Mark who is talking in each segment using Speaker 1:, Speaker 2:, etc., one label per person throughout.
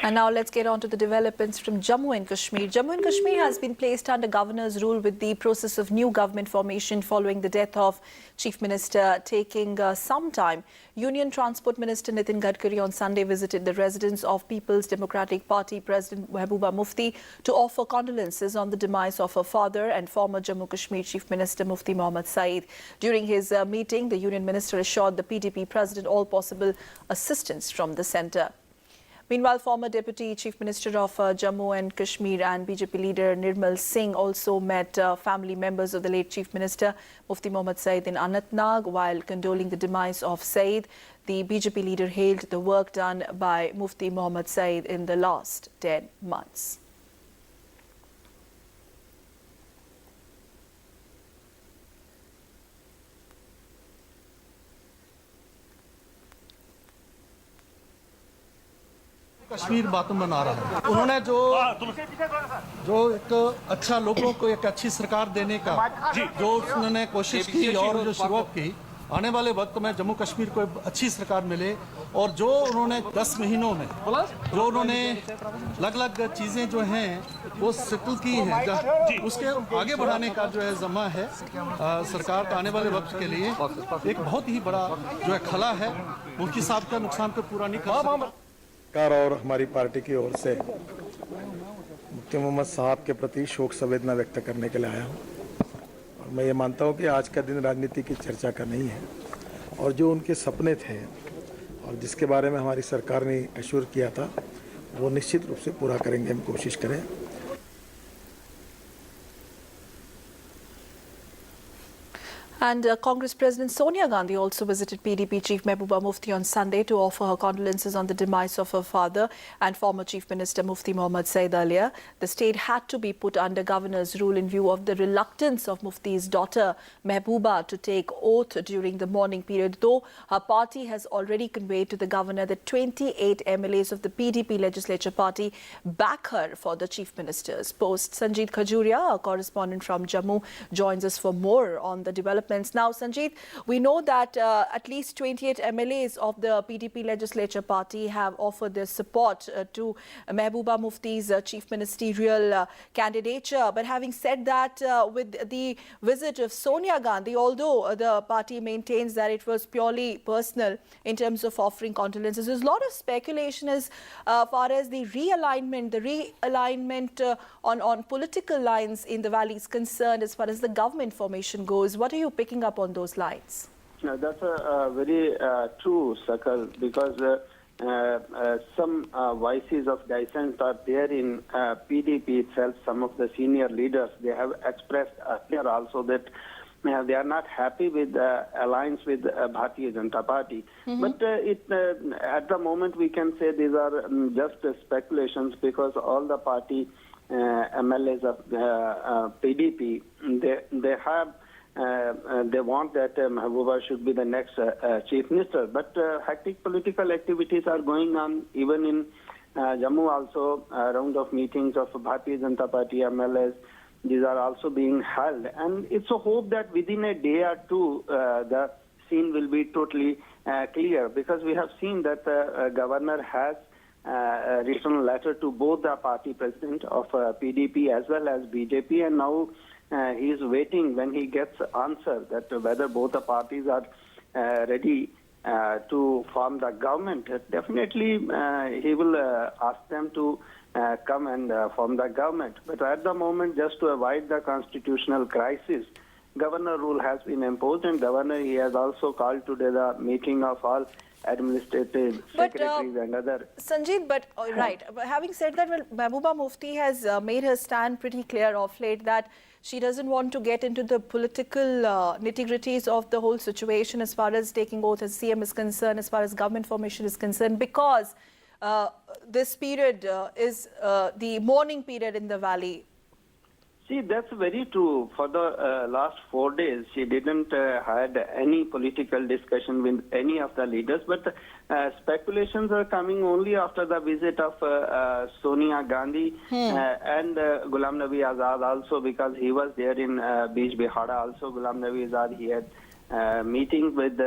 Speaker 1: And now let's get on to the developments from Jammu and Kashmir. Jammu and Kashmir has been placed under governor's rule with the process of new government formation following the death of Chief Minister taking some time. Union Transport Minister Nitin Gadkari on Sunday visited the residence of People's Democratic Party President Mehbooba Mufti to offer condolences on the demise of her father and former Jammu Kashmir Chief Minister Mufti Mohammad Saeed. During his meeting, the Union Minister assured the PDP President all possible assistance from the centre. Meanwhile, former Deputy Chief Minister of Jammu and Kashmir and BJP leader Nirmal Singh also met family members of the late Chief Minister Mufti Mohammad Saeed in Anantnag. While condoling the demise of Saeed, the BJP leader hailed the work done by Mufti Mohammad Saeed in the last 10 months.
Speaker 2: Kashmir बातों बना रहा है। उन्होंने जो एक अच्छा लोगों को एक अच्छी सरकार देने का जो उन्होंने कोशिश की और जो शुरुआत की, आने वाले वक्त में जम्मू कश्मीर को अच्छी सरकार मिले और जो उन्होंने 10 महीनों में जो उन्होंने अलग-अलग चीज़ें जो हैं वो सेटल की हैं, उसके आगे बढ़ाने का जो है ज़म्मा है सरकार का आने वाले वक्त के लिए एक बहुत ही बड़ा जो है खला है। मुफ्ती साहब का नुकसान को पूरा नहीं कर सकता।
Speaker 3: और हमारी पार्टी की ओर से मुफ्ती मोहम्मद साहब के प्रति शोक संवेदना व्यक्त करने के लिए आया हूँ। और मैं ये मानता हूँ कि आज का दिन राजनीति की चर्चा का नहीं है और जो उनके सपने थे और जिसके बारे में हमारी सरकार ने एश्योर किया था वो निश्चित रूप से पूरा करेंगे, हम कोशिश करें।
Speaker 1: And Congress President Sonia Gandhi also visited PDP Chief Mehbooba Mufti on Sunday to offer her condolences on the demise of her father and former Chief Minister Mufti Mohammad Saeed earlier. The state had to be put under governor's rule in view of the reluctance of Mufti's daughter Mehbooba to take oath during the mourning period, though her party has already conveyed to the governor that 28 MLAs of the PDP legislature party back her for the Chief Minister's post. Sanjeet Khajuria, our correspondent from Jammu, joins us for more on the development. Now, Sanjeet, we know that at least 28 MLAs of the PDP legislature party have offered their support to Mehbooba Mufti's chief ministerial candidature. But having said that, with the visit of Sonia Gandhi, although the party maintains that it was purely personal in terms of offering condolences, there's a lot of speculation as far as the realignment on political lines in the valley is concerned as far as the government formation goes. What are you picking up on those lines?
Speaker 4: No, that's very true, Sakal, because some voices of dissent are there in PDP itself. Some of the senior leaders, they have expressed here also that they are not happy with the alliance with Bharatiya Janata Party. But at the moment we can say these are just speculations because all the party MLAs of PDP, they have they want that Mehbooba should be the next chief minister. But hectic political activities are going on even in Jammu also. A round of meetings of Bharatiya Janata Party MLAs, these are also being held. And it's a hope that within a day or two the scene will be totally clear, because we have seen that the governor has written a letter to both the party president of PDP as well as BJP, and now he is waiting when he gets answer that whether both the parties are ready to form the government. Definitely he will ask them to come and form the government. But at the moment, just to avoid the constitutional crisis, governor rule has been imposed, and governor, he has also called today the meeting of all administrative secretaries and other.
Speaker 1: Sanjeet, but right. But having said that, well, Mehbooba Mufti has made her stand pretty clear of late that she doesn't want to get into the political nitty-gritties of the whole situation as far as taking oath as CM is concerned, as far as government formation is concerned, because this period is the mourning period in the valley.
Speaker 4: See, that's very true. For the last 4 days, she didn't had any political discussion with any of the leaders. But speculations are coming only after the visit of Sonia Gandhi and Ghulam Nabi Azad also, because he was there in Bij Bihara also. Ghulam Nabi Azad, he had meetings with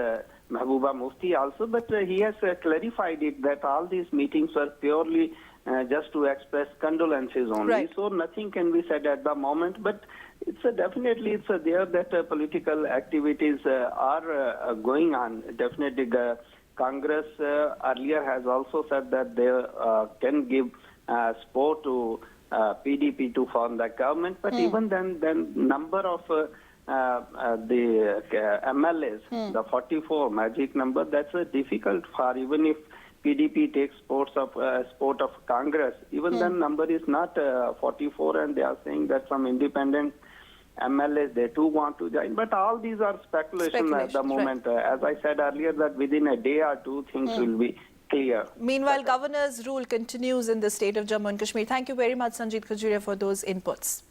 Speaker 4: Mehbooba Mufti also, but he has clarified it that all these meetings were purely just to express condolences only.
Speaker 1: Right.
Speaker 4: So nothing can be said at the moment, but it's definitely it's there that political activities are going on. Definitely, the Congress earlier has also said that they can give support to PDP to form the government, but even then number of the MLAs, the 44 magic number, that's difficult for even if PDP takes support of Congress. Even then number is not 44, and they are saying that some independent MLAs, they too want to join. But all these are speculation at the moment. As I said earlier, that within a day or two, things will be clear.
Speaker 1: Meanwhile, governor's rule continues in the state of Jammu and Kashmir. Thank you very much, Sanjeet Khajuria, for those inputs.